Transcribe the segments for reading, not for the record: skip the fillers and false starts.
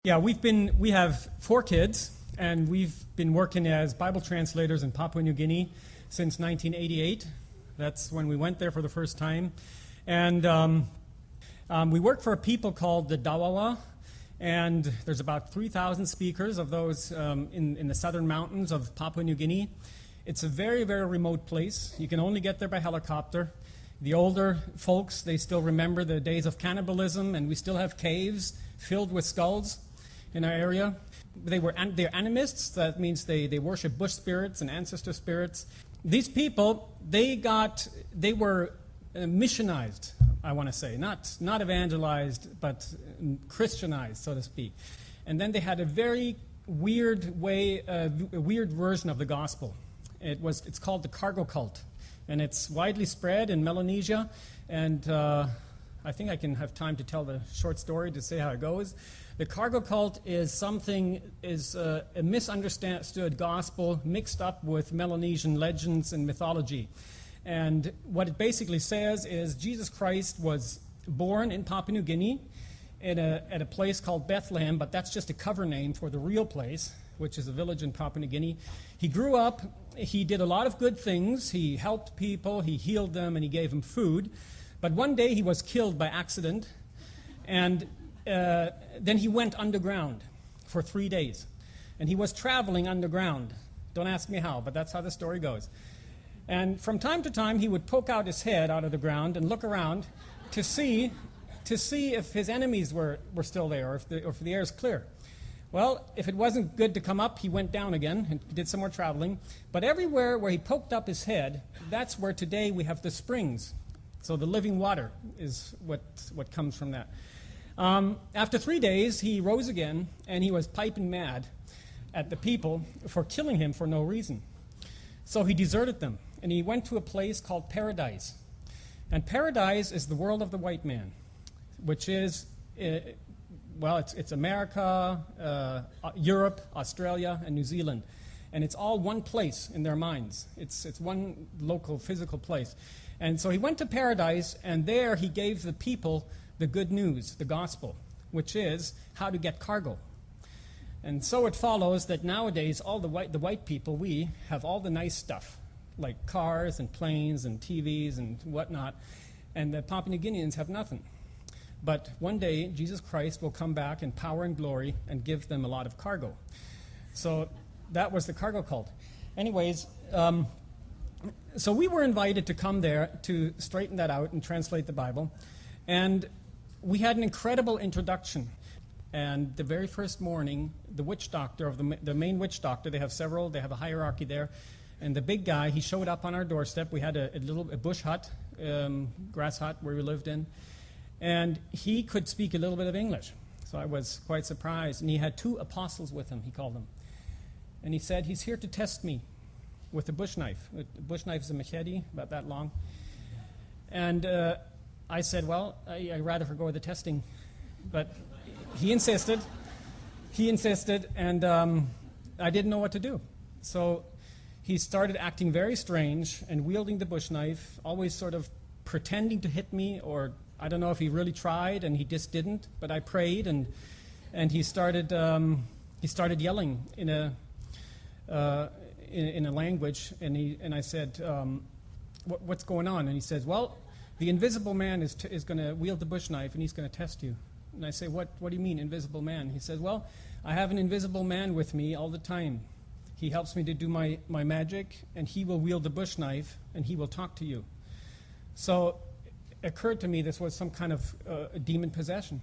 Yeah, we have 4 kids, and we've been working as Bible translators in Papua New Guinea since 1988. That's when we went there for the first time. And we work for a people called the Dawawa, and there's about 3,000 speakers of those in the southern mountains of Papua New Guinea. It's a very, very remote place. You can only get there by helicopter. The older folks, they still remember the days of cannibalism, and we still have caves filled with skulls in our area. They're animists. That means they worship bush spirits and ancestor spirits. These people, they were missionized, I want to say. Not evangelized, but Christianized, so to speak. And then they had a very weird way, a weird version of the gospel. It's called the cargo cult. And it's widely spread in Melanesia. And I think I can have time to tell the short story to say how it goes. The cargo cult is a misunderstood gospel mixed up with Melanesian legends and mythology. And what it basically says is Jesus Christ was born in Papua New Guinea at a place called Bethlehem, but that's just a cover name for the real place, which is a village in Papua New Guinea. He grew up, he did a lot of good things, he helped people, he healed them, and he gave them food. But one day he was killed by accident, and then he went underground for 3 days. And he was traveling underground. Don't ask me how, but that's how the story goes. And from time to time, he would poke out his head out of the ground and look around to see if his enemies were still there, or if the air is clear. Well, if it wasn't good to come up, he went down again and did some more traveling. But everywhere where he poked up his head, that's where today we have the springs. So the living water is what comes from that. After 3 days, he rose again, and he was piping mad at the people for killing him for no reason. So he deserted them, and he went to a place called Paradise. And Paradise is the world of the white man, which is, it's America, Europe, Australia, and New Zealand. And it's all one place in their minds. It's one local, physical place. And so he went to Paradise, and there he gave the people the good news, the gospel, which is how to get cargo. And so it follows that nowadays all the white people, we have all the nice stuff, like cars and planes and TVs and whatnot, and the Papua New Guineans have nothing. But one day Jesus Christ will come back in power and glory and give them a lot of cargo. So that was the cargo cult. Anyways, so we were invited to come there to straighten that out and translate the Bible. And we had an incredible introduction. And the very first morning, the witch doctor the main witch doctor, they have a hierarchy there. And the big guy, he showed up on our doorstep. We had a bush hut, grass hut where we lived in. And he could speak a little bit of English. So I was quite surprised. And he had 2 apostles with him, he called them. And he said, he's here to test me with a bush knife. A bush knife is a machete, about that long. And I said, well, I'd rather forgo the testing. But he insisted, and I didn't know what to do. So he started acting very strange and wielding the bush knife, always sort of pretending to hit me, or I don't know if he really tried and he just didn't, but I prayed, and he started yelling in a language, and I said, what's going on? And he says, well, the invisible man is going to wield the bush knife, and he's going to test you. And I say, what do you mean, invisible man? He says, well, I have an invisible man with me all the time. He helps me to do my magic, and he will wield the bush knife, and he will talk to you. So it occurred to me this was some kind of demon possession.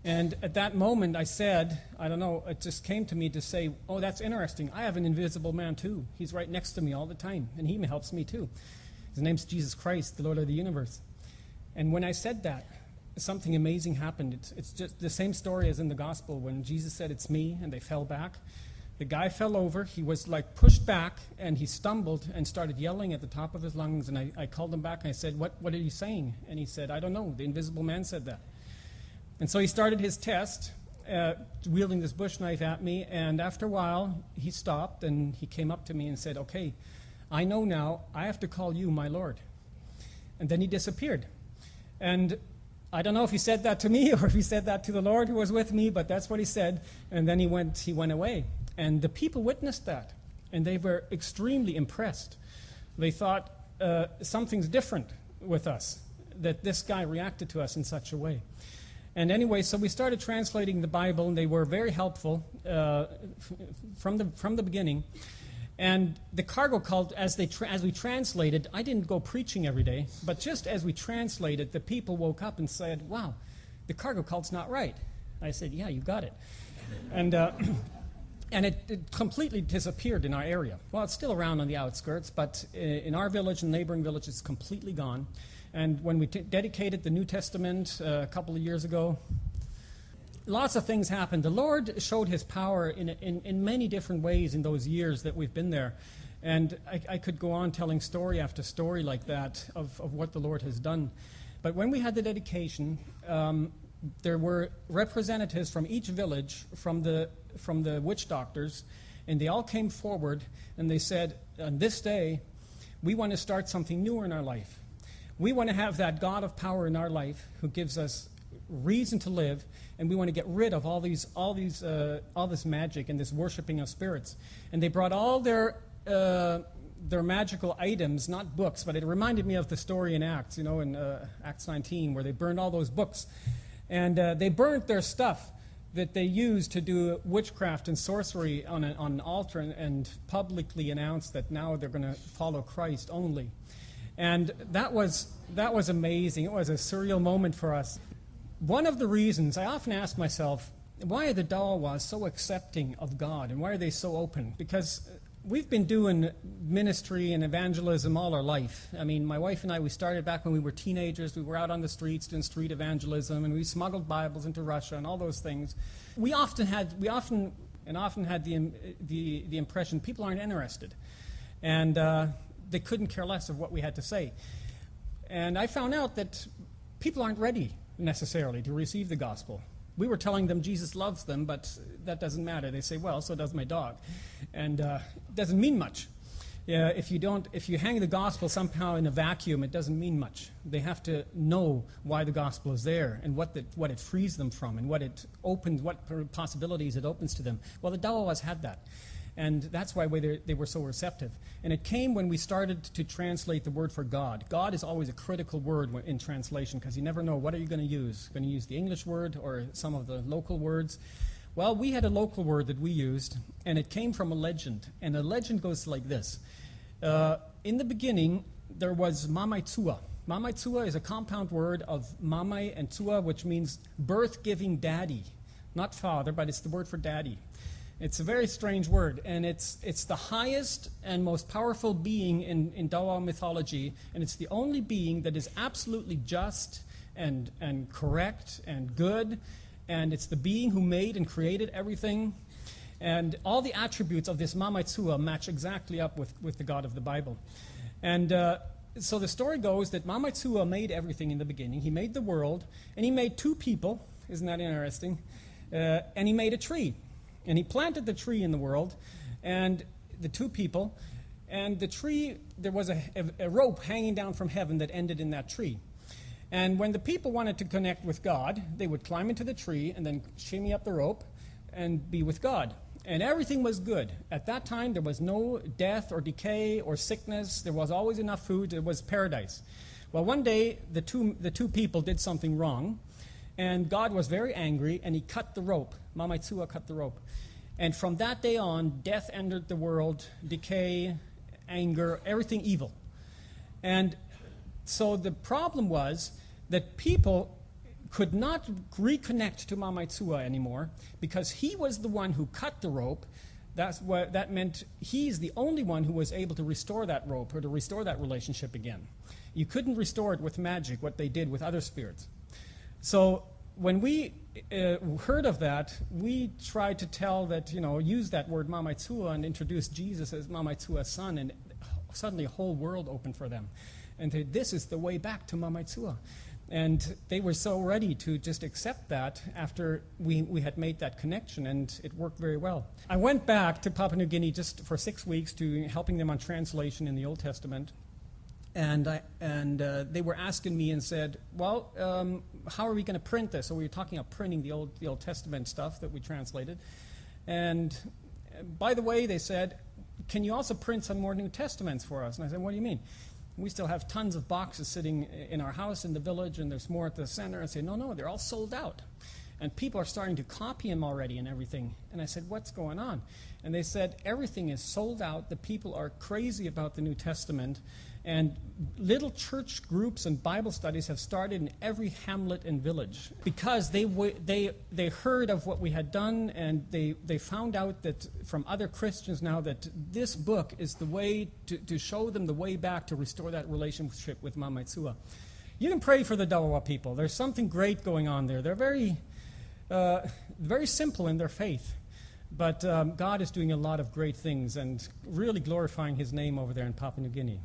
And at that moment I said, I don't know, it just came to me to say, oh, that's interesting. I have an invisible man too. He's right next to me all the time, and he helps me too. His name's Jesus Christ, the Lord of the universe. And when I said that, something amazing happened. It's just the same story as in the gospel when Jesus said, it's me, and they fell back. The guy fell over. He was like pushed back, and he stumbled and started yelling at the top of his lungs. And I called him back, and I said, what are you saying? And he said, I don't know. The invisible man said that. And so he started his test, wielding this bush knife at me. And after a while, he stopped, and he came up to me and said, okay, I know now I have to call you my Lord. And then he disappeared. And I don't know if he said that to me or if he said that to the Lord who was with me, but that's what he said. And then he went away. And the people witnessed that, and they were extremely impressed. They thought something's different with us, that this guy reacted to us in such a way. And anyway, so we started translating the Bible, and they were very helpful from the beginning. And the cargo cult, as we translated, I didn't go preaching every day, but just as we translated, the people woke up and said, "Wow, the cargo cult's not right." I said, "Yeah, you got it." And it completely disappeared in our area. Well, it's still around on the outskirts, but in our village and neighboring villages, it's completely gone. And when we dedicated the New Testament a couple of years ago, lots of things happened. The Lord showed his power in many different ways in those years that we've been there. And I could go on telling story after story like that of what the Lord has done. But when we had the dedication, there were representatives from each village, from the witch doctors, and they all came forward and they said, "On this day, we want to start something new in our life. We want to have that God of power in our life who gives us reason to live, and we want to get rid of all this magic and this worshiping of spirits." And they brought all their magical items, not books, but it reminded me of the story in Acts, in Acts 19, where they burned all those books. And they burnt their stuff that they used to do witchcraft and sorcery on an altar and publicly announced that now they're going to follow Christ only. And that was amazing. It was a surreal moment for us. One of the reasons, I often ask myself, why are the Dawas so accepting of God, and why are they so open? Because we've been doing ministry and evangelism all our life. I mean, my wife and I, we started back when we were teenagers. We were out on the streets doing street evangelism, and we smuggled Bibles into Russia and all those things. We often had the impression people aren't interested, and they couldn't care less of what we had to say. And I found out that people aren't ready necessarily to receive the gospel. We were telling them Jesus loves them, but that doesn't matter. They say, "Well, so does my dog." And it doesn't mean much. If you hang the gospel somehow in a vacuum, it doesn't mean much. They have to know why the gospel is there and what it frees them from and what possibilities it opens to them. Well, the Dawas had that. And that's why they were so receptive. And it came when we started to translate the word for God. God is always a critical word in translation because you never know what are you going to use. Going to use the English word or some of the local words? Well, we had a local word that we used, and it came from a legend. And the legend goes like this. In the beginning, there was Mam Tua. Mam Tua is a compound word of Mamai and Tua, which means birth-giving daddy. Not father, but it's the word for daddy. It's a very strange word, and it's the highest and most powerful being in Dawa mythology, and it's the only being that is absolutely just and correct and good, and it's the being who made and created everything, and all the attributes of this Mam Tua match exactly up with the God of the Bible. And so the story goes that Mam Tua made everything in the beginning. He made the world, and he made two people. Isn't that interesting? And he made a tree. And he planted the tree in the world, and the two people, and the tree, there was a rope hanging down from heaven that ended in that tree. And when the people wanted to connect with God, they would climb into the tree and then shimmy up the rope and be with God. And everything was good. At that time, there was no death or decay or sickness. There was always enough food. It was paradise. Well, one day, the two people did something wrong, and God was very angry, and he cut the rope. Mam Tua cut the rope. And from that day on, death entered the world, decay, anger, everything evil. And so the problem was that people could not reconnect to Mam Tua anymore because he was the one who cut the rope. That meant he's the only one who was able to restore that rope or to restore that relationship again. You couldn't restore it with magic, what they did with other spirits. So when we heard of that, we tried to tell that, use that word Mam Tua and introduce Jesus as Mam Tua's son, and suddenly a whole world opened for them. And this is the way back to Mam Tua. And they were so ready to just accept that after we had made that connection, and it worked very well. I went back to Papua New Guinea just for 6 weeks to helping them on translation in the Old Testament. And they were asking me and said, well, how are we going to print this? So we were talking about printing the Old Testament stuff that we translated. And by the way, they said, can you also print some more New Testaments for us? And I said, what do you mean? We still have tons of boxes sitting in our house in the village, and there's more at the center. I said, no, they're all sold out. And people are starting to copy them already and everything. And I said, what's going on? And they said, everything is sold out. The people are crazy about the New Testament. And little church groups and Bible studies have started in every hamlet and village because they heard of what we had done, and they found out that from other Christians now that this book is the way to show them the way back to restore that relationship with Mam Tua. You can pray for the Dawa people. There's something great going on there. They're very simple in their faith. But God is doing a lot of great things and really glorifying His name over there in Papua New Guinea.